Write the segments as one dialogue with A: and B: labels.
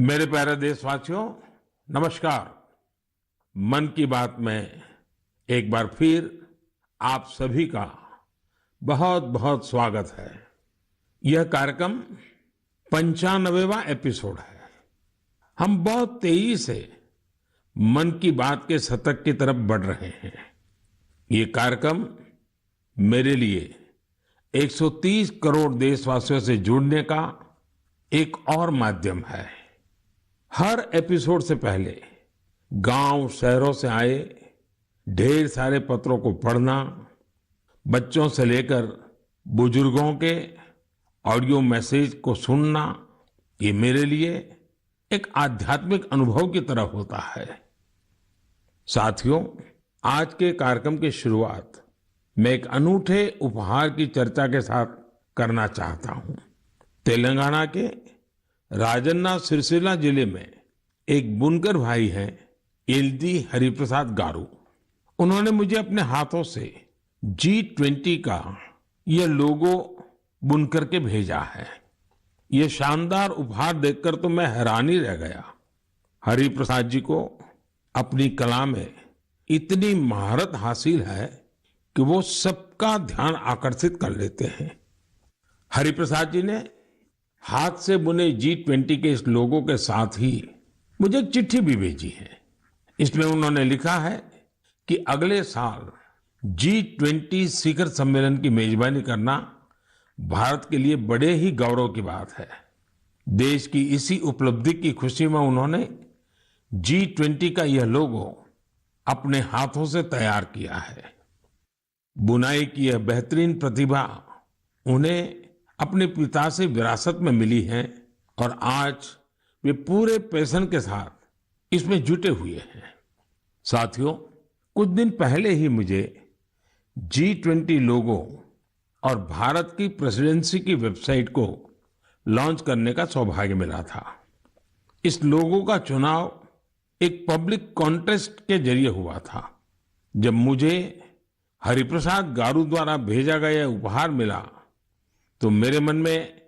A: मेरे प्यारे देशवासियों, नमस्कार। मन की बात में एक बार फिर आप सभी का बहुत बहुत स्वागत है। यह कार्यक्रम 95वां एपिसोड है। हम बहुत तेजी से मन की बात के शतक की तरफ बढ़ रहे हैं। ये कार्यक्रम मेरे लिए 130 करोड़ देशवासियों से जुड़ने का एक और माध्यम है। हर एपिसोड से पहले गांव शहरों से आए ढेर सारे पत्रों को पढ़ना, बच्चों से लेकर बुजुर्गों के ऑडियो मैसेज को सुनना, ये मेरे लिए एक आध्यात्मिक अनुभव की तरह होता है। साथियों, आज के कार्यक्रम की शुरुआत मैं एक अनूठे उपहार की चर्चा के साथ करना चाहता हूं। तेलंगाना के राजन्ना सिरसिला जिले में एक बुनकर भाई हैं, एलदी हरिप्रसाद गारू। उन्होंने मुझे अपने हाथों से G20 का यह लोगो बुनकर के भेजा है। यह शानदार उपहार देखकर तो मैं हैरान ही रह गया। हरिप्रसाद जी को अपनी कला में इतनी महारत हासिल है कि वो सबका ध्यान आकर्षित कर लेते हैं। हरिप्रसाद जी ने हाथ से बुने G20 के इस लोगो के साथ ही मुझे एक चिट्ठी भी भेजी है। इसमें उन्होंने लिखा है कि अगले साल G20 शिखर सम्मेलन की मेजबानी करना भारत के लिए बड़े ही गौरव की बात है। देश की इसी उपलब्धि की खुशी में उन्होंने G20 का यह लोगो अपने हाथों से तैयार किया है। बुनाई की यह बेहतरीन प्रतिभा उन्हें अपने पिता से विरासत में मिली है और आज वे पूरे पैशन के साथ इसमें जुटे हुए हैं। साथियों, कुछ दिन पहले ही मुझे G20 लोगो और भारत की प्रेसिडेंसी की वेबसाइट को लॉन्च करने का सौभाग्य मिला था। इस लोगो का चुनाव एक पब्लिक कॉन्टेस्ट के जरिए हुआ था। जब मुझे हरिप्रसाद गारू द्वारा भेजा गया उपहार मिला तो मेरे मन में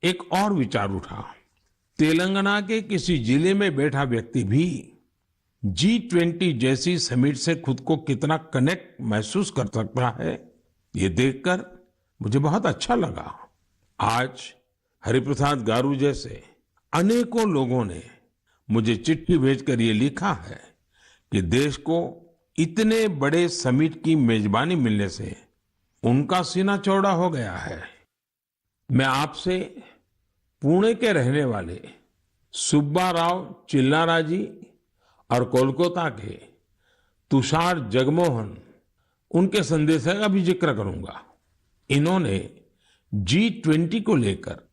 A: एक और विचार उठा। तेलंगाना के किसी जिले में बैठा व्यक्ति भी G20 जैसी समिट से खुद को कितना कनेक्ट महसूस कर सकता है, ये देखकर मुझे बहुत अच्छा लगा। आज हरिप्रसाद गारू जैसे अनेकों लोगों ने मुझे चिट्ठी भेजकर ये लिखा है कि देश को इतने बड़े समिट की मेजबानी मिलने से उनका सीना चौड़ा हो गया है। मैं आपसे पुणे के रहने वाले सुब्बा राव चिल्लारा जी और कोलकाता के तुषार जगमोहन, उनके संदेश का भी जिक्र करूंगा। इन्होंने G20 को लेकर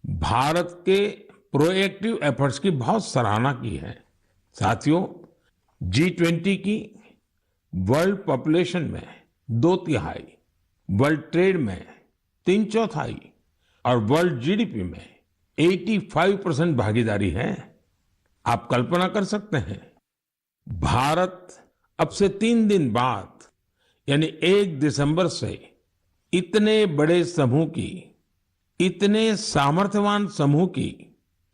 A: भारत के प्रोएक्टिव एफर्ट्स की बहुत सराहना की है। साथियों, G20 की वर्ल्ड पॉपुलेशन में 2/3, वर्ल्ड ट्रेड में 3/4 और वर्ल्ड जीडीपी में 85% भागीदारी है। आप कल्पना कर सकते हैं, भारत अब से 3 दिन बाद यानी 1 दिसंबर से इतने बड़े समूह की, इतने सामर्थ्यवान समूह की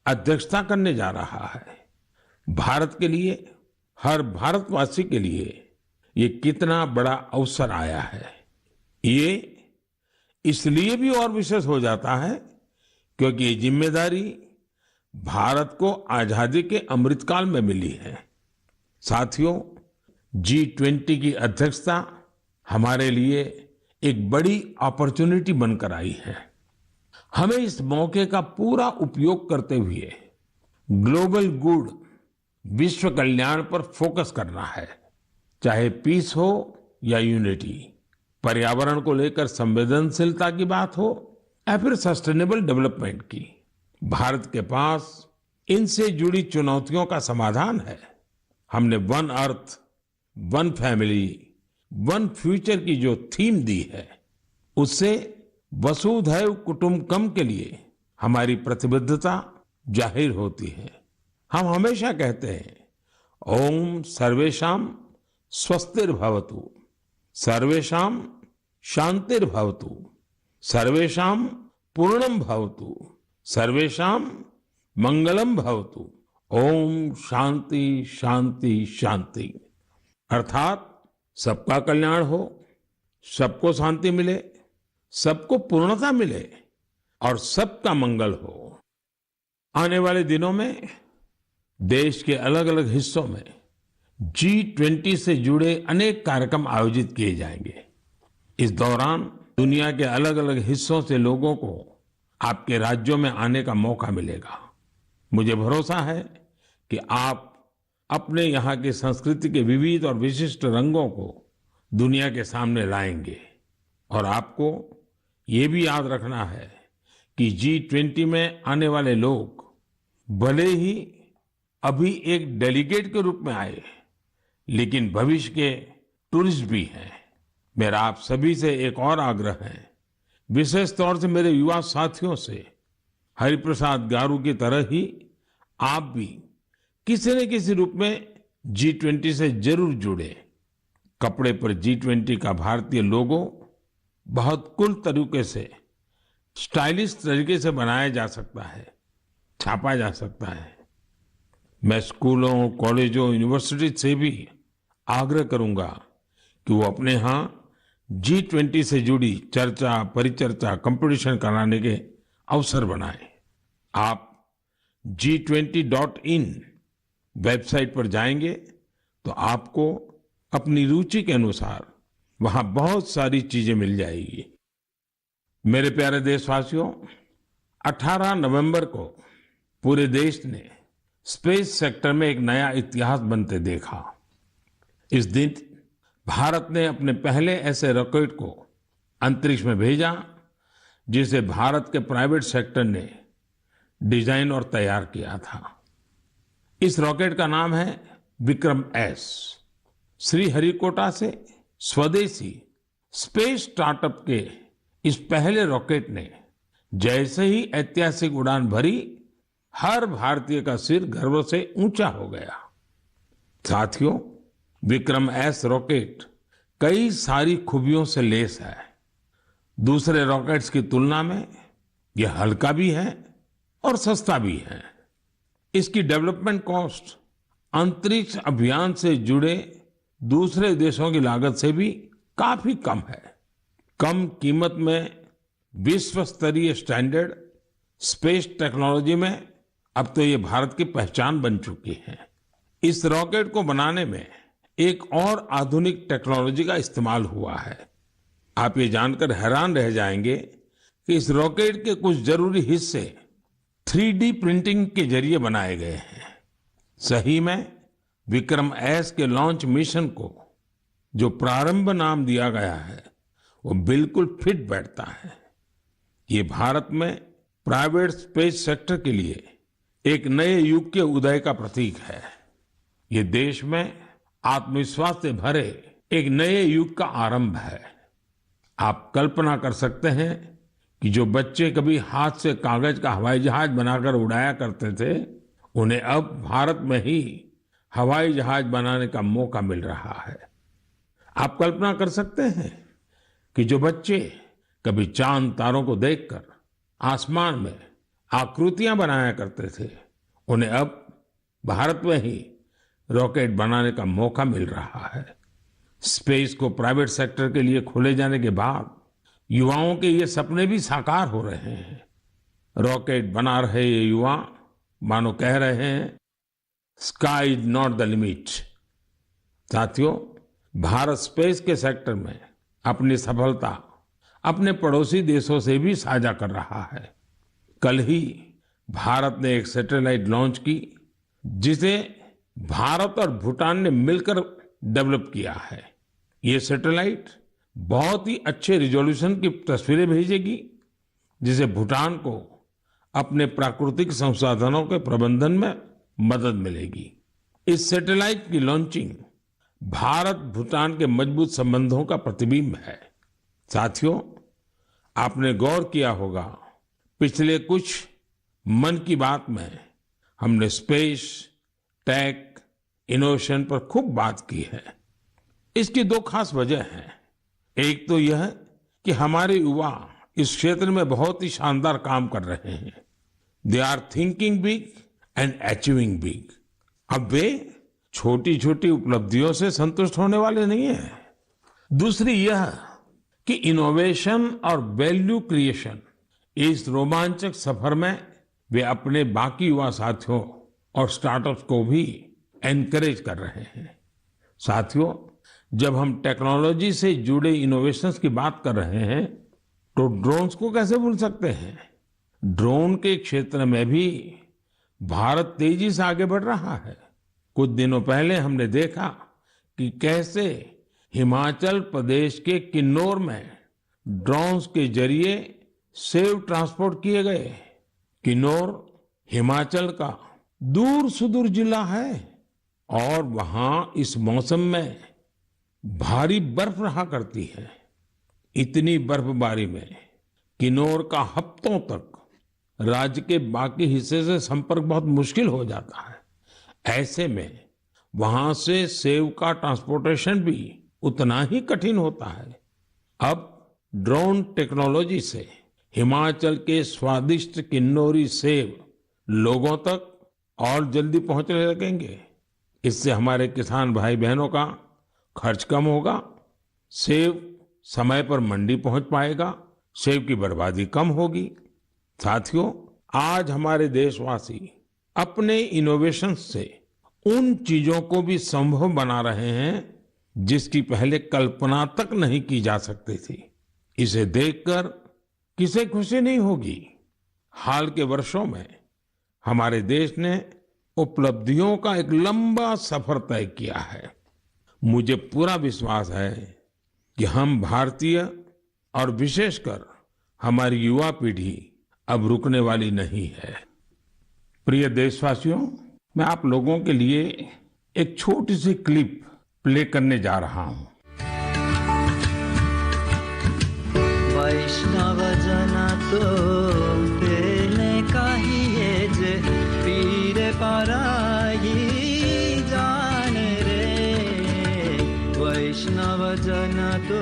A: अध्यक्षता करने जा रहा है। भारत के लिए, हर भारतवासी के लिए ये कितना बड़ा अवसर आया है। ये इसलिए भी और विशेष हो जाता है क्योंकि ये जिम्मेदारी भारत को आजादी के अमृतकाल में मिली है। साथियों, G20 की अध्यक्षता हमारे लिए एक बड़ी अपॉर्चुनिटी बनकर आई है। हमें इस मौके का पूरा उपयोग करते हुए ग्लोबल गुड, विश्व कल्याण पर फोकस करना है। चाहे पीस हो या यूनिटी, पर्यावरण को लेकर संवेदनशीलता की बात हो या फिर सस्टेनेबल डेवलपमेंट की, भारत के पास इनसे जुड़ी चुनौतियों का समाधान है। हमने one earth, one family, one future की जो थीम दी है, उससे वसुधैव कुटुंबकम के लिए हमारी प्रतिबद्धता जाहिर होती है। हम हमेशा कहते हैं, ओम सर्वेषाम स्वस्तिर्भवतु, सर्वेषाम शांतिर्भवतु, सर्वेषाम पूर्णम भवतु, सर्वेषाम मंगलम भवतु। ओम शांति शांति शांति। अर्थात सबका कल्याण हो, सबको शांति मिले, सबको पूर्णता मिले और सबका मंगल हो। आने वाले दिनों में देश के अलग अलग हिस्सों में G20 से जुड़े अनेक कार्यक्रम आयोजित किए जाएंगे। इस दौरान दुनिया के अलग अलग हिस्सों से लोगों को आपके राज्यों में आने का मौका मिलेगा। मुझे भरोसा है कि आप अपने यहाँ की संस्कृति के विविध और विशिष्ट रंगों को दुनिया के सामने लाएंगे। और आपको ये भी याद रखना है कि G20 में आने वाले लोग भले ही अभी एक डेलीगेट के रूप में आए, लेकिन भविष्य के टूरिस्ट भी हैं। मेरा आप सभी से एक और आग्रह है, विशेष तौर से मेरे युवा साथियों से, हरिप्रसाद गारू की तरह ही आप भी किसी न किसी रूप में G20 से जरूर जुड़े। कपड़े पर G20 का भारतीय लोगो बहुत कूल तरीके से, स्टाइलिश तरीके से बनाया जा सकता है, छापा जा सकता है। मैं स्कूलों, कॉलेजों, यूनिवर्सिटी से भी आग्रह करूंगा कि वो अपने यहाँ G20 से जुड़ी चर्चा, परिचर्चा, कंपटीशन कराने के अवसर बनाएं। आप G20.in वेबसाइट पर जाएंगे तो आपको अपनी रुचि के अनुसार वहां बहुत सारी चीजें मिल जाएगी। मेरे प्यारे देशवासियों, 18 नवंबर को पूरे देश ने स्पेस सेक्टर में एक नया इतिहास बनते देखा। इस दिन भारत ने अपने पहले ऐसे रॉकेट को अंतरिक्ष में भेजा जिसे भारत के प्राइवेट सेक्टर ने डिजाइन और तैयार किया था। इस रॉकेट का नाम है विक्रम-S। श्रीहरिकोटा से स्वदेशी स्पेस स्टार्टअप के इस पहले रॉकेट ने जैसे ही ऐतिहासिक उड़ान भरी, हर भारतीय का सिर गर्व से ऊंचा हो गया। साथियों, विक्रम-S रॉकेट कई सारी खूबियों से लेस है। दूसरे रॉकेट्स की तुलना में यह हल्का भी है और सस्ता भी है। इसकी डेवलपमेंट कॉस्ट अंतरिक्ष अभियान से जुड़े दूसरे देशों की लागत से भी काफी कम है। कम कीमत में विश्व स्तरीय स्टैंडर्ड स्पेस टेक्नोलॉजी में अब तो ये भारत की पहचान बन चुकी है। इस रॉकेट को बनाने में एक और आधुनिक टेक्नोलॉजी का इस्तेमाल हुआ है। आप ये जानकर हैरान रह जाएंगे कि इस रॉकेट के कुछ जरूरी हिस्से 3D प्रिंटिंग के जरिए बनाए गए हैं। सही में विक्रम-S के लॉन्च मिशन को जो प्रारंभ नाम दिया गया है, वो बिल्कुल फिट बैठता है। ये भारत में प्राइवेट स्पेस सेक्टर के लिए एक नए युग के उदय का प्रतीक है। ये देश में आत्मविश्वास से भरे एक नए युग का आरंभ है। आप कल्पना कर सकते हैं कि जो बच्चे कभी हाथ से कागज का हवाई जहाज बनाकर उड़ाया करते थे, उन्हें अब भारत में ही हवाई जहाज बनाने का मौका मिल रहा है। आप कल्पना कर सकते हैं कि जो बच्चे कभी चांद तारों को देखकर आसमान में आकृतियां बनाया करते थे, उन्हें अब भारत में ही रॉकेट बनाने का मौका मिल रहा है। स्पेस को प्राइवेट सेक्टर के लिए खोले जाने के बाद युवाओं के ये सपने भी साकार हो रहे हैं। रॉकेट बना रहे ये युवा मानो कह रहे हैं, sky is not the limit. साथियों, भारत स्पेस के सेक्टर में अपनी सफलता अपने पड़ोसी देशों से भी साझा कर रहा है। कल ही भारत ने एक सैटेलाइट लॉन्च की जिसे भारत और भूटान ने मिलकर डेवलप किया है। ये सैटेलाइट बहुत ही अच्छे रिजोल्यूशन की तस्वीरें भेजेगी, जिसे भूटान को अपने प्राकृतिक संसाधनों के प्रबंधन में मदद मिलेगी। इस सैटेलाइट की लॉन्चिंग भारत भूटान के मजबूत संबंधों का प्रतिबिंब है। साथियों, आपने गौर किया होगा, पिछले कुछ मन की बात में हमने स्पेस, टेक, इनोवेशन पर खूब बात की है। इसकी दो खास वजह हैं। एक तो यह कि हमारे युवा इस क्षेत्र में बहुत ही शानदार काम कर रहे हैं। They are thinking big and achieving big. अब वे छोटी छोटी उपलब्धियों से संतुष्ट होने वाले नहीं हैं। दूसरी यह कि इनोवेशन और वैल्यू क्रिएशन, इस रोमांचक सफर में वे अपने बाकी युवा साथियों और स्टार्टअप्स को भी एनकरेज कर रहे हैं। साथियों, जब हम टेक्नोलॉजी से जुड़े इनोवेशंस की बात कर रहे हैं तो ड्रोन्स को कैसे भूल सकते हैं। ड्रोन के क्षेत्र में भी भारत तेजी से आगे बढ़ रहा है। कुछ दिनों पहले हमने देखा कि कैसे हिमाचल प्रदेश के किन्नौर में ड्रोन्स के जरिए सेब ट्रांसपोर्ट किए गए। किन्नौर हिमाचल का दूर सुदूर जिला है और वहां इस मौसम में भारी बर्फ रहा करती है। इतनी बर्फबारी में किन्नौर का हफ्तों तक राज्य के बाकी हिस्से से संपर्क बहुत मुश्किल हो जाता है। ऐसे में वहां से सेब का ट्रांसपोर्टेशन भी उतना ही कठिन होता है। अब ड्रोन टेक्नोलॉजी से हिमाचल के स्वादिष्ट किन्नौरी सेब लोगों तक और जल्दी पहुंचने लगेंगे। इससे हमारे किसान भाई बहनों का खर्च कम होगा, सेब समय पर मंडी पहुंच पाएगा, सेब की बर्बादी कम होगी। साथियों, आज हमारे देशवासी अपने इनोवेशन से उन चीजों को भी संभव बना रहे हैं जिसकी पहले कल्पना तक नहीं की जा सकती थी। इसे देखकर किसे खुशी नहीं होगी। हाल के वर्षों में हमारे देश ने उपलब्धियों का एक लंबा सफर तय किया है। मुझे पूरा विश्वास है कि हम भारतीय और विशेषकर हमारी युवा पीढ़ी अब रुकने वाली नहीं है। प्रिय देशवासियों, मैं आप लोगों के लिए एक छोटी सी क्लिप प्ले करने जा रहा हूं।
B: वैष्णव जन तो तेने कहिए जे पीर पराई जान रे। वैष्णव जन तो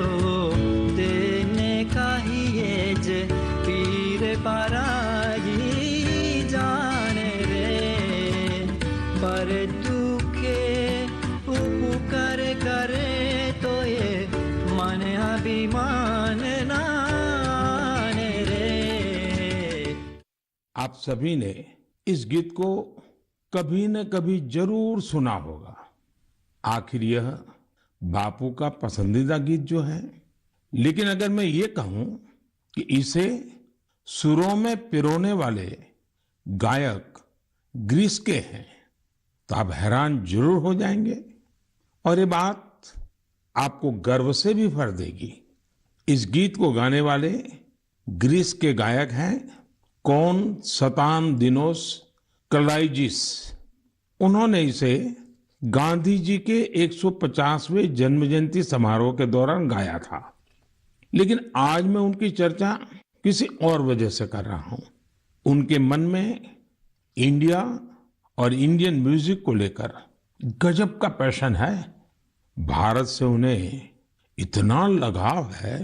B: तेने कहिए जे पीर पराई जान रे। पर दुखे उपकार करे तो ये मन अभिमान नान रे।
A: आप सभी ने इस गीत को कभी न कभी जरूर सुना होगा। आखिर यह बापू का पसंदीदा गीत जो है। लेकिन अगर मैं ये कहूं कि इसे सुरों में पिरोने वाले गायक ग्रीस के हैं तो आप हैरान जरूर हो जाएंगे और ये बात आपको गर्व से भी भर देगी। इस गीत को गाने वाले ग्रीस के गायक हैं कोनस्तानदिनोस कलाइजिस। उन्होंने इसे गांधी जी के 150वें जन्म जयंती समारोह के दौरान गाया था। लेकिन आज मैं उनकी चर्चा किसी और वजह से कर रहा हूं। उनके मन में इंडिया और इंडियन म्यूजिक को लेकर गजब का पैशन है। भारत से उन्हें इतना लगाव है।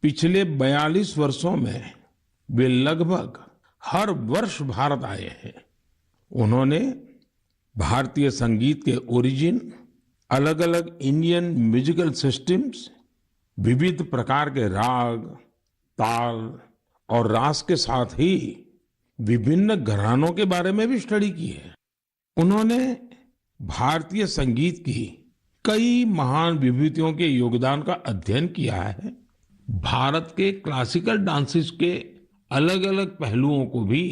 A: पिछले 42 वर्षों में वे लगभग हर वर्ष भारत आए हैं। उन्होंने भारतीय संगीत के ओरिजिन, अलग अलग इंडियन म्यूजिकल सिस्टम्स, विविध प्रकार के राग, ताल और रास के साथ ही विभिन्न घरानों के बारे में भी स्टडी की है। उन्होंने भारतीय संगीत की कई महान विभूतियों के योगदान का अध्ययन किया है। भारत के क्लासिकल डांसेस के अलग अलग पहलुओं को भी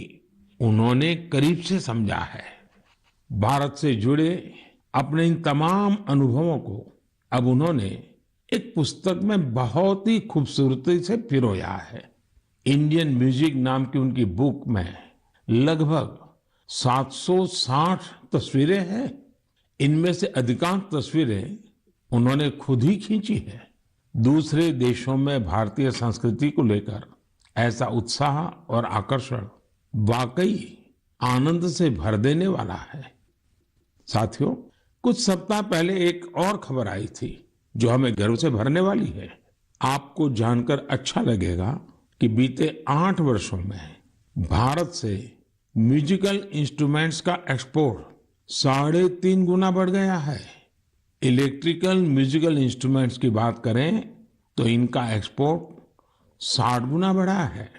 A: उन्होंने करीब से समझा है। भारत से जुड़े अपने इन तमाम अनुभवों को अब उन्होंने एक पुस्तक में बहुत ही खूबसूरती से पिरोया है। इंडियन म्यूजिक नाम की उनकी बुक में लगभग 760 तस्वीरें हैं। इनमें से अधिकांश तस्वीरें उन्होंने खुद ही खींची है। दूसरे देशों में भारतीय संस्कृति को लेकर ऐसा उत्साह और आकर्षण वाकई आनंद से भर देने वाला है। साथियों, कुछ सप्ताह पहले एक और खबर आई थी जो हमें गर्व से भरने वाली है। आपको जानकर अच्छा लगेगा कि बीते 8 वर्षों में भारत से म्यूजिकल इंस्ट्रूमेंट्स का एक्सपोर्ट 3.5 गुना बढ़ गया है। इलेक्ट्रिकल म्यूजिकल इंस्ट्रूमेंट्स की बात करें तो इनका एक्सपोर्ट 60 गुना बढ़ा है।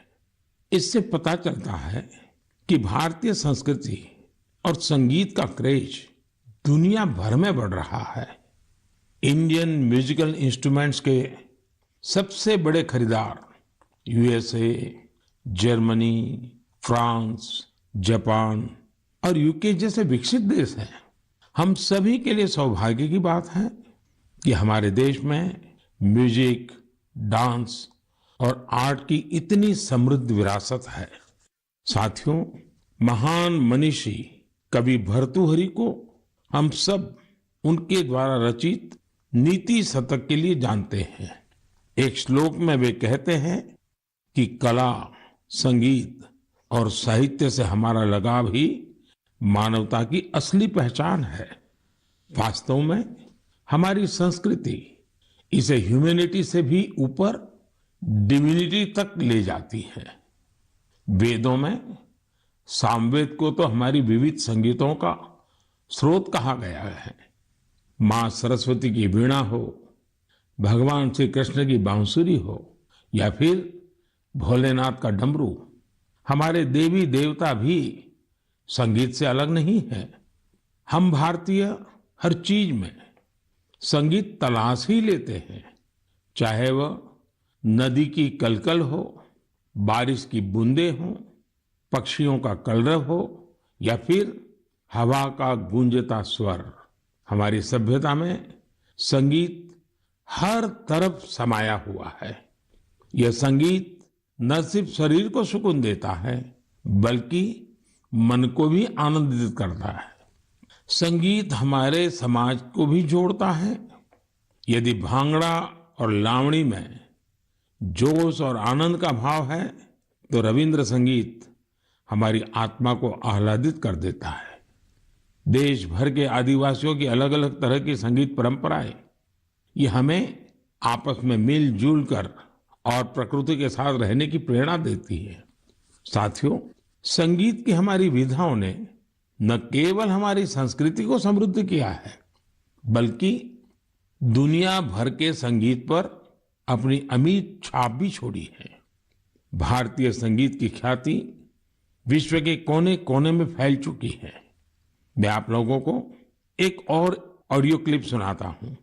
A: इससे पता चलता है कि भारतीय संस्कृति और संगीत का क्रेज दुनिया भर में बढ़ रहा है। इंडियन म्यूजिकल इंस्ट्रूमेंट्स के सबसे बड़े खरीदार यूएसए, जर्मनी, फ्रांस, जापान और यूके जैसे विकसित देश हैं। हम सभी के लिए सौभाग्य की बात है कि हमारे देश में म्यूजिक, डांस और आर्ट की इतनी समृद्ध विरासत है। साथियों, महान मनीषी कवि भर्तृहरि को हम सब उनके द्वारा रचित नीति शतक के लिए जानते हैं। एक श्लोक में वे कहते हैं कि कला, संगीत और साहित्य से हमारा लगाव ही मानवता की असली पहचान है। वास्तव में हमारी संस्कृति इसे ह्यूमैनिटी से भी ऊपर डिविनिटी तक ले जाती है। वेदों में सामवेद को तो हमारी विविध संगीतों का स्रोत कहा गया है। माँ सरस्वती की वीणा हो, भगवान श्री कृष्ण की बांसुरी हो या फिर भोलेनाथ का डमरू, हमारे देवी देवता भी संगीत से अलग नहीं है। हम भारतीय हर चीज में संगीत तलाश ही लेते हैं, चाहे वह नदी की कलकल हो, बारिश की बूंदें हो, पक्षियों का कलरव हो या फिर हवा का गूंजता स्वर। हमारी सभ्यता में संगीत हर तरफ समाया हुआ है। यह संगीत न सिर्फ शरीर को सुकून देता है बल्कि मन को भी आनंदित करता है। संगीत हमारे समाज को भी जोड़ता है। यदि भांगड़ा और लावणी में जोश और आनंद का भाव है तो रविंद्र संगीत हमारी आत्मा को आह्लादित कर देता है। देश भर के आदिवासियों की अलग अलग तरह की संगीत परंपराएं ये हमें आपस में मिलजुल कर और प्रकृति के साथ रहने की प्रेरणा देती है। साथियों, संगीत की हमारी विधाओं ने न केवल हमारी संस्कृति को समृद्ध किया है बल्कि दुनिया भर के संगीत पर अपनी अमिट छाप भी छोड़ी है। भारतीय संगीत की ख्याति विश्व के कोने कोने में फैल चुकी है। मैं आप लोगों को एक और ऑडियो क्लिप सुनाता हूं।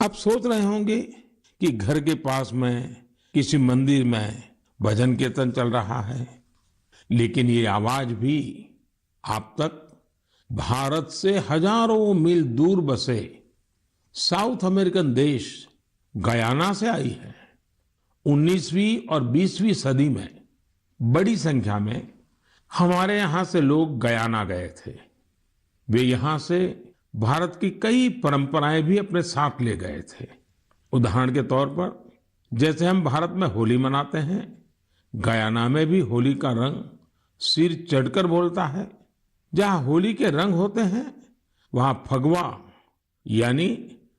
A: आप सोच रहे होंगे कि घर के पास में किसी मंदिर में भजन कीर्तन चल रहा है, लेकिन ये आवाज भी आप तक भारत से हजारों मील दूर बसे साउथ अमेरिकन देश गयाना से आई है। 19वीं और 20वीं सदी में बड़ी संख्या में हमारे यहां से लोग गयाना गए थे। वे यहां से भारत की कई परंपराएं भी अपने साथ ले गए थे। उदाहरण के तौर पर जैसे हम भारत में होली मनाते हैं, गयाना में भी होली का रंग सिर चढ़कर बोलता है। जहां होली के रंग होते हैं वहां फगवा यानी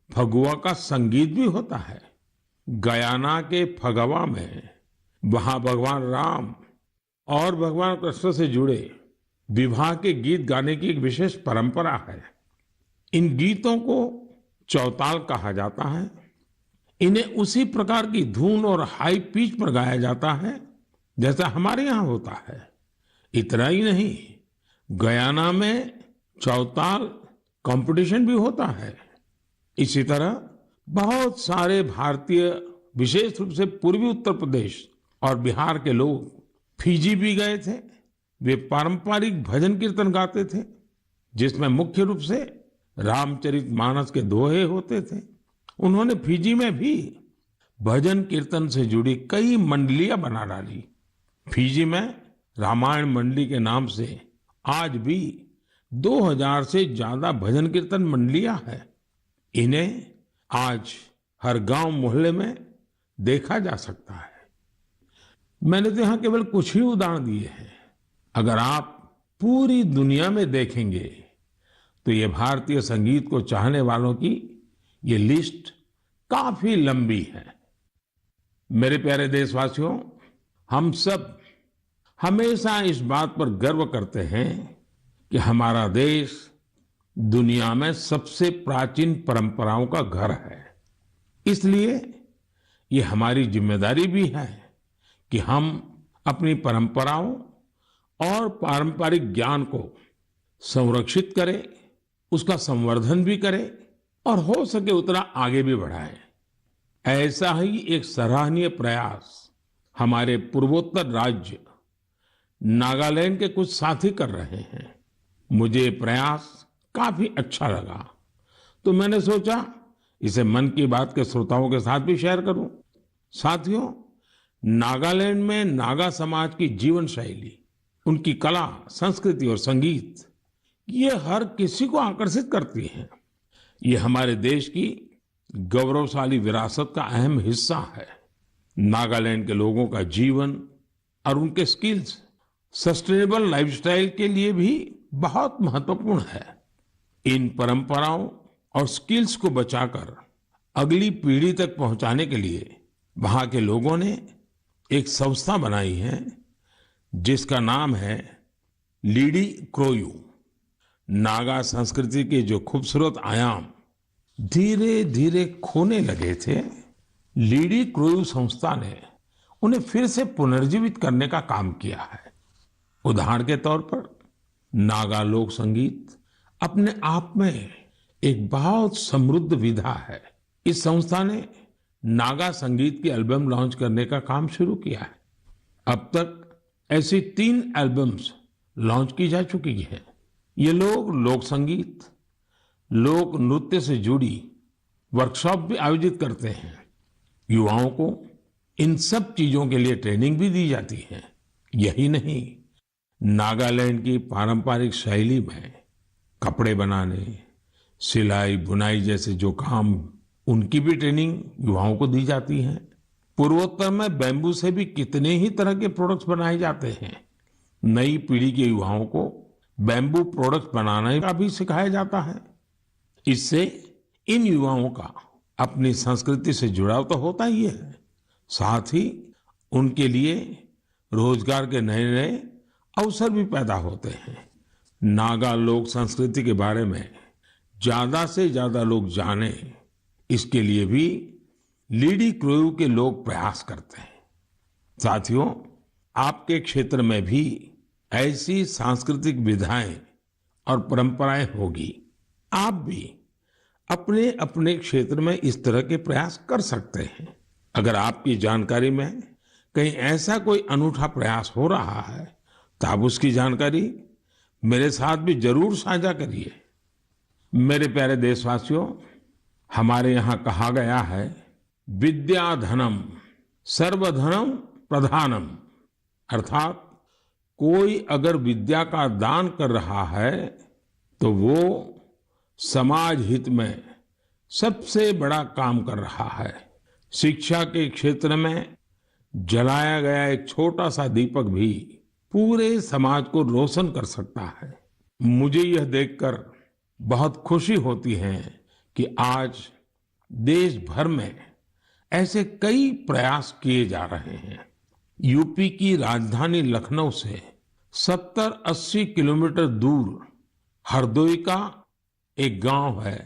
A: फगुआ का संगीत भी होता है। गयाना के फगवा में वहां भगवान राम और भगवान कृष्ण से जुड़े विवाह के गीत गाने की एक विशेष परंपरा है। इन गीतों को चौताल कहा जाता है। इन्हें उसी प्रकार की धुन और हाई पिच पर गाया जाता है जैसा हमारे यहाँ होता है। इतना ही नहीं, गयाना में चौताल कंपटीशन भी होता है। इसी तरह बहुत सारे भारतीय, विशेष रूप से पूर्वी उत्तर प्रदेश और बिहार के लोग फिजी भी गए थे। वे पारंपरिक भजन कीर्तन गाते थे जिसमें मुख्य रूप से रामचरितमानस के दोहे होते थे। उन्होंने फिजी में भी भजन कीर्तन से जुड़ी कई मंडलियां बना डाली। फिजी में रामायण मंडली के नाम से आज भी 2000 से ज्यादा भजन कीर्तन मंडलियां हैं। इन्हें आज हर गांव मोहल्ले में देखा जा सकता है। मैंने तो यहाँ केवल कुछ ही उदाहरण दिए हैं। अगर आप पूरी दुनिया में देखेंगे तो ये भारतीय संगीत को चाहने वालों की ये लिस्ट काफी लंबी है। मेरे प्यारे देशवासियों, हम सब हमेशा इस बात पर गर्व करते हैं कि हमारा देश दुनिया में सबसे प्राचीन परंपराओं का घर है। इसलिए ये हमारी जिम्मेदारी भी है कि हम अपनी परंपराओं और पारंपरिक ज्ञान को संरक्षित करें, उसका संवर्धन भी करें और हो सके उतना आगे भी बढ़ाएं। ऐसा ही एक सराहनीय प्रयास हमारे पूर्वोत्तर राज्य नागालैंड के कुछ साथी कर रहे हैं। मुझे ये प्रयास काफी अच्छा लगा, तो मैंने सोचा इसे मन की बात के श्रोताओं के साथ भी शेयर करूं। साथियों, नागालैंड में नागा समाज की जीवन शैली, उनकी कला, संस्कृति और संगीत, ये हर किसी को आकर्षित करती है। ये हमारे देश की गौरवशाली विरासत का अहम हिस्सा है। नागालैंड के लोगों का जीवन और उनके स्किल्स सस्टेनेबल लाइफस्टाइल के लिए भी बहुत महत्वपूर्ण है। इन परंपराओं और स्किल्स को बचाकर अगली पीढ़ी तक पहुंचाने के लिए वहां के लोगों ने एक संस्था बनाई है जिसका नाम है लीडी क्रोयू। नागा संस्कृति के जो खूबसूरत आयाम धीरे धीरे खोने लगे थे, लीडी क्रोयू संस्था ने उन्हें फिर से पुनर्जीवित करने का काम किया है। उदाहरण के तौर पर नागा लोक संगीत अपने आप में एक बहुत समृद्ध विधा है। इस संस्था ने नागा संगीत की एल्बम लॉन्च करने का काम शुरू किया है। अब तक ऐसी 3 एल्बम्स लॉन्च की जा चुकी हैं। ये लोग लोक संगीत, लोक नृत्य से जुड़ी वर्कशॉप भी आयोजित करते हैं। युवाओं को इन सब चीजों के लिए ट्रेनिंग भी दी जाती है। यही नहीं, नागालैंड की पारंपरिक शैली में कपड़े बनाने, सिलाई, बुनाई जैसे जो काम, उनकी भी ट्रेनिंग युवाओं को दी जाती है। पूर्वोत्तर में बैम्बू से भी कितने ही तरह के प्रोडक्ट्स बनाए जाते हैं। नई पीढ़ी के युवाओं को बैम्बू प्रोडक्ट्स बनाने का भी सिखाया जाता है। इससे इन युवाओं का अपनी संस्कृति से जुड़ाव तो होता ही है, साथ ही उनके लिए रोजगार के नए नए अवसर भी पैदा होते हैं। नागा लोक संस्कृति के बारे में ज्यादा से ज्यादा लोग जाने, इसके लिए भी लीडी क्रोयू के लोग प्रयास करते हैं। साथियों, आपके क्षेत्र में भी ऐसी सांस्कृतिक विधाएं और परंपराएं होगी। आप भी अपने अपने क्षेत्र में इस तरह के प्रयास कर सकते हैं। अगर आपकी जानकारी में कहीं ऐसा कोई अनूठा प्रयास हो रहा है तो आप उसकी जानकारी मेरे साथ भी जरूर साझा करिए। मेरे प्यारे देशवासियों, हमारे यहाँ कहा गया है, विद्या धनम सर्वधनम प्रधानम, अर्थात कोई अगर विद्या का दान कर रहा है तो वो समाज हित में सबसे बड़ा काम कर रहा है। शिक्षा के क्षेत्र में जलाया गया एक छोटा सा दीपक भी पूरे समाज को रोशन कर सकता है। मुझे यह देखकर बहुत खुशी होती है कि आज देश भर में ऐसे कई प्रयास किए जा रहे हैं। यूपी की राजधानी लखनऊ से 70-80 किलोमीटर दूर हरदोई का एक गांव है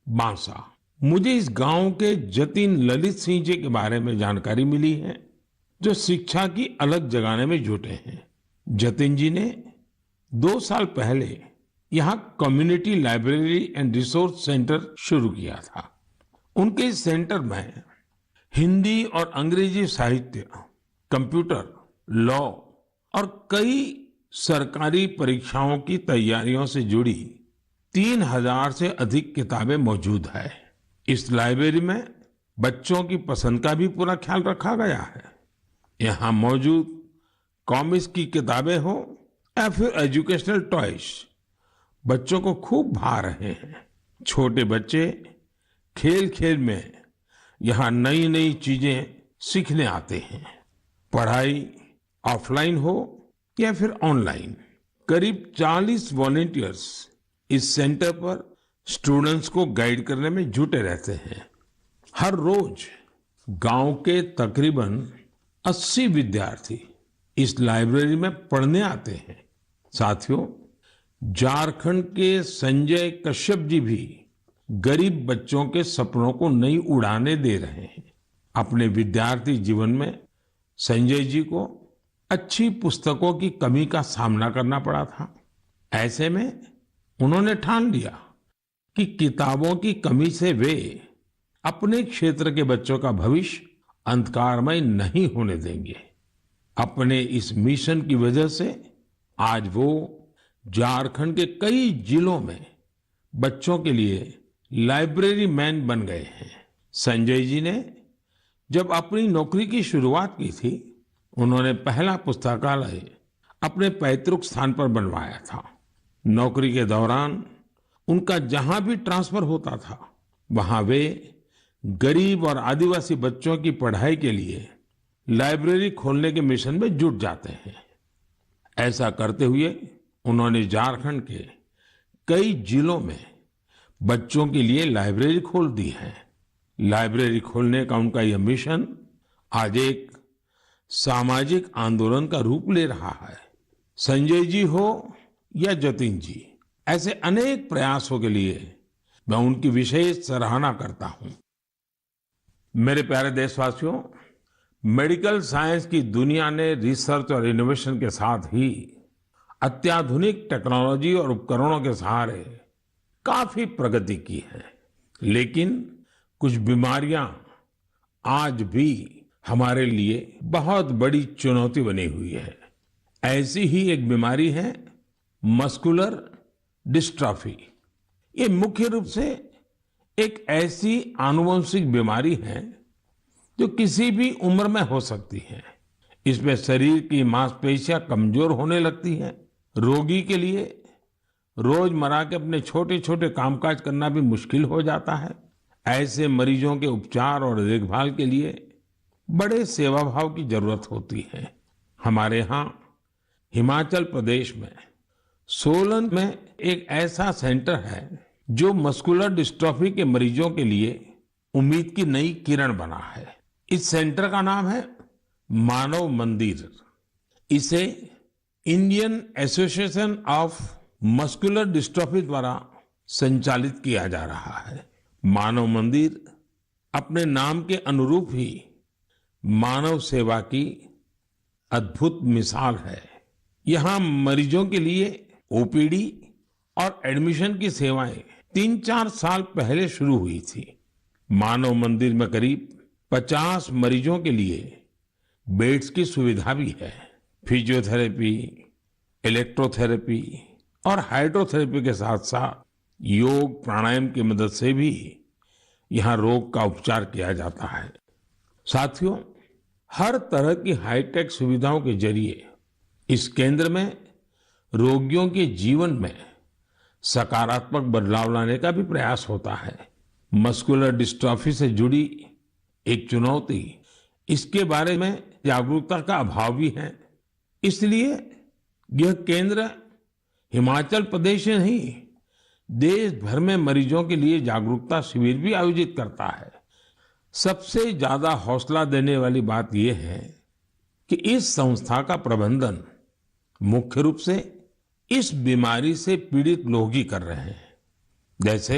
A: बांसा। मुझे इस गांव के जतिन ललित सिंह जी के बारे में जानकारी मिली है, जो शिक्षा की अलग जगाने में जुटे हैं। जतिन जी ने 2 साल पहले यहाँ community library and resource centre शुरू किया था। उनके इस सेंटर में हिंदी और अंग्रेजी साहित्य, कंप्यूटर, लॉ और कई सरकारी परीक्षाओं की तैयारियों से जुड़ी 3000 से अधिक किताबें मौजूद है। इस लाइब्रेरी में बच्चों की पसंद का भी पूरा ख्याल रखा गया है। यहाँ मौजूद कॉमिक्स की किताबें हो या फिर एजुकेशनल टॉयज, बच्चों को खूब भा रहे हैं। छोटे बच्चे खेल खेल में यहाँ नई नई चीजें सीखने आते हैं। पढ़ाई ऑफलाइन हो या फिर ऑनलाइन, करीब 40 वॉलेंटियर्स इस सेंटर पर स्टूडेंट्स को गाइड करने में जुटे रहते हैं। हर रोज गांव के तकरीबन 80 विद्यार्थी इस लाइब्रेरी में पढ़ने आते हैं। साथियों, झारखंड के संजय कश्यप जी भी गरीब बच्चों के सपनों को नई उड़ानें दे रहे हैं। अपने विद्यार्थी जीवन में संजय जी को अच्छी पुस्तकों की कमी का सामना करना पड़ा था। ऐसे में उन्होंने ठान लिया कि किताबों की कमी से वे अपने क्षेत्र के बच्चों का भविष्य अंधकारमय नहीं होने देंगे। अपने इस मिशन की वजह से आज वो झारखंड के कई जिलों में बच्चों के लिए लाइब्रेरी मैन बन गए हैं। संजय जी ने जब अपनी नौकरी की शुरुआत की थी, उन्होंने पहला पुस्तकालय अपने पैतृक स्थान पर बनवाया था। नौकरी के दौरान उनका जहां भी ट्रांसफर होता था, वहां वे गरीब और आदिवासी बच्चों की पढ़ाई के लिए लाइब्रेरी खोलने के मिशन में जुट जाते हैं। ऐसा करते हुए उन्होंने झारखंड के कई जिलों में बच्चों के लिए लाइब्रेरी खोल दी है। लाइब्रेरी खोलने का उनका यह मिशन आज एक सामाजिक आंदोलन का रूप ले रहा है। संजय जी हो या जतिन जी, ऐसे अनेक प्रयासों के लिए मैं उनकी विशेष सराहना करता हूं। मेरे प्यारे देशवासियों, मेडिकल साइंस की दुनिया ने रिसर्च और इनोवेशन के साथ ही अत्याधुनिक टेक्नोलॉजी और उपकरणों के सहारे काफी प्रगति की है। लेकिन कुछ बीमारियां आज भी हमारे लिए बहुत बड़ी चुनौती बनी हुई है। ऐसी ही एक बीमारी है मस्कुलर डिस्ट्रॉफी। ये मुख्य रूप से एक ऐसी आनुवंशिक बीमारी है जो किसी भी उम्र में हो सकती है। इसमें शरीर की मांसपेशियां कमजोर होने लगती हैं। रोगी के लिए रोजमर्रा के अपने छोटे छोटे कामकाज करना भी मुश्किल हो जाता है। ऐसे मरीजों के उपचार और देखभाल के लिए बड़े सेवाभाव की जरूरत होती है। हमारे यहाँ हिमाचल प्रदेश में सोलन में एक ऐसा सेंटर है जो मस्कुलर डिस्ट्रॉफी के मरीजों के लिए उम्मीद की नई किरण बना है। इस सेंटर का नाम है मानव मंदिर। इसे Indian association of muscular dystrophy द्वारा संचालित किया जा रहा है। मानव मंदिर अपने नाम के अनुरूप ही मानव सेवा की अद्भुत मिसाल है। यहाँ मरीजों के लिए ओपीडी और एडमिशन की सेवाएं 3-4 साल पहले शुरू हुई थी। मानव मंदिर में करीब 50 मरीजों के लिए बेड्स की सुविधा भी है। फिजियोथेरेपी, इलेक्ट्रोथेरेपी और हाइड्रोथेरेपी के साथ साथ योग प्राणायाम की मदद से भी यहाँ रोग का उपचार किया जाता है। साथियों, हर तरह की हाईटेक सुविधाओं के जरिए इस केंद्र में रोगियों के जीवन में सकारात्मक बदलाव लाने का भी प्रयास होता है। मस्कुलर डिस्ट्रॉफी से जुड़ी एक चुनौती, इसके बारे में जागरूकता का अभाव भी है। इसलिए यह केंद्र हिमाचल प्रदेश ही नहीं, देश भर में मरीजों के लिए जागरूकता शिविर भी आयोजित करता है। सबसे ज्यादा हौसला देने वाली बात यह है कि इस संस्था का प्रबंधन मुख्य रूप से इस बीमारी से पीड़ित लोग ही कर रहे हैं। जैसे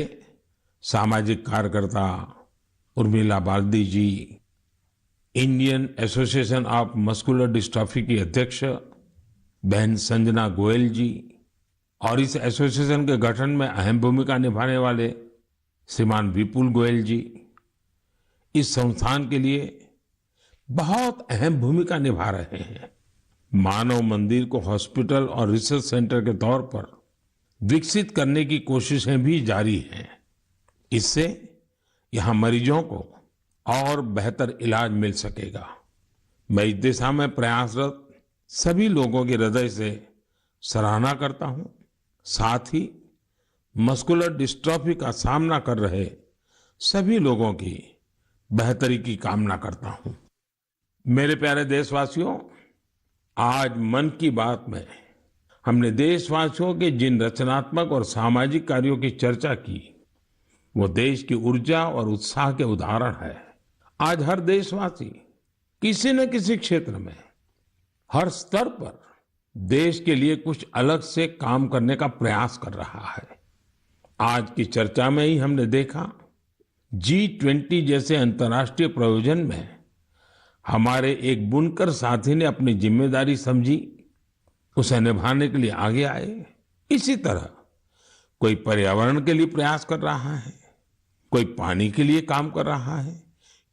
A: सामाजिक कार्यकर्ता Urmila Baldi ji, Indian association of muscular dystrophy की अध्यक्ष बहन संजना गोयल जी, और इस एसोसिएशन के गठन में अहम भूमिका निभाने वाले श्रीमान विपुल गोयल जी इस संस्थान के लिए बहुत अहम भूमिका निभा रहे हैं। मानव मंदिर को हॉस्पिटल और रिसर्च सेंटर के तौर पर विकसित करने की कोशिशें भी जारी हैं। इससे यहाँ मरीजों को और बेहतर इलाज मिल सकेगा। मैं इस दिशा में प्रयासरत सभी लोगों के हृदय से सराहना करता हूँ। साथ ही मस्कुलर डिस्ट्रॉफी का सामना कर रहे सभी लोगों की बेहतरी की कामना करता हूं। मेरे प्यारे देशवासियों, आज मन की बात में हमने देशवासियों के जिन रचनात्मक और सामाजिक कार्यों की चर्चा की, वो देश की ऊर्जा और उत्साह के उदाहरण है। आज हर देशवासी किसी न किसी क्षेत्र में, हर स्तर पर देश के लिए कुछ अलग से काम करने का प्रयास कर रहा है। आज की चर्चा में ही हमने देखा, G20 जैसे अंतर्राष्ट्रीय प्रयोजन में हमारे एक बुनकर साथी ने अपनी जिम्मेदारी समझी, उसे निभाने के लिए आगे आए। इसी तरह कोई पर्यावरण के लिए प्रयास कर रहा है, कोई पानी के लिए काम कर रहा है।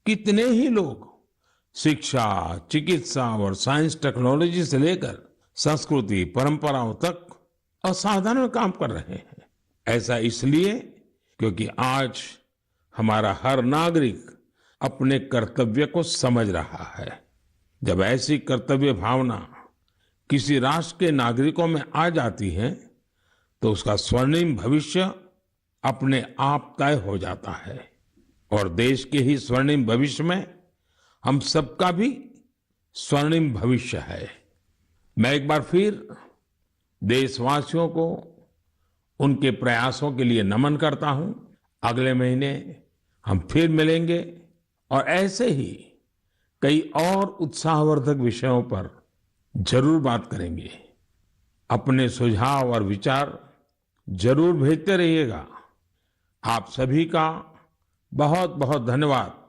A: कितने ही लोग शिक्षा, चिकित्सा और साइंस टेक्नोलॉजी से लेकर संस्कृति, परंपराओं तक असाधारण काम कर रहे हैं। ऐसा इसलिए क्योंकि आज हमारा हर नागरिक अपने कर्तव्य को समझ रहा है। जब ऐसी कर्तव्य भावना किसी राष्ट्र के नागरिकों में आ जाती है, तो उसका स्वर्णिम भविष्य अपने आप तय हो जाता है। और देश के ही स्वर्णिम भविष्य में हम सबका भी स्वर्णिम भविष्य है। मैं एक बार फिर देशवासियों को उनके प्रयासों के लिए नमन करता हूं। अगले महीने हम फिर मिलेंगे और ऐसे ही कई और उत्साहवर्धक विषयों पर जरूर बात करेंगे। अपने सुझाव और विचार जरूर भेजते रहिएगा। आप सभी का बहुत बहुत धन्यवाद।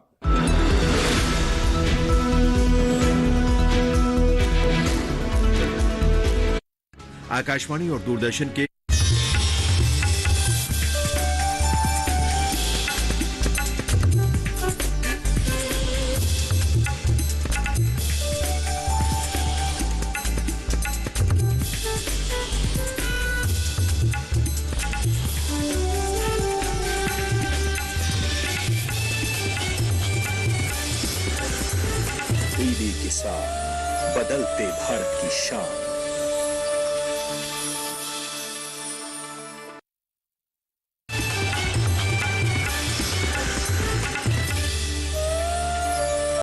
C: आकाशवाणी और दूरदर्शन के
D: टीवी के साथ बदलते भारत की शान।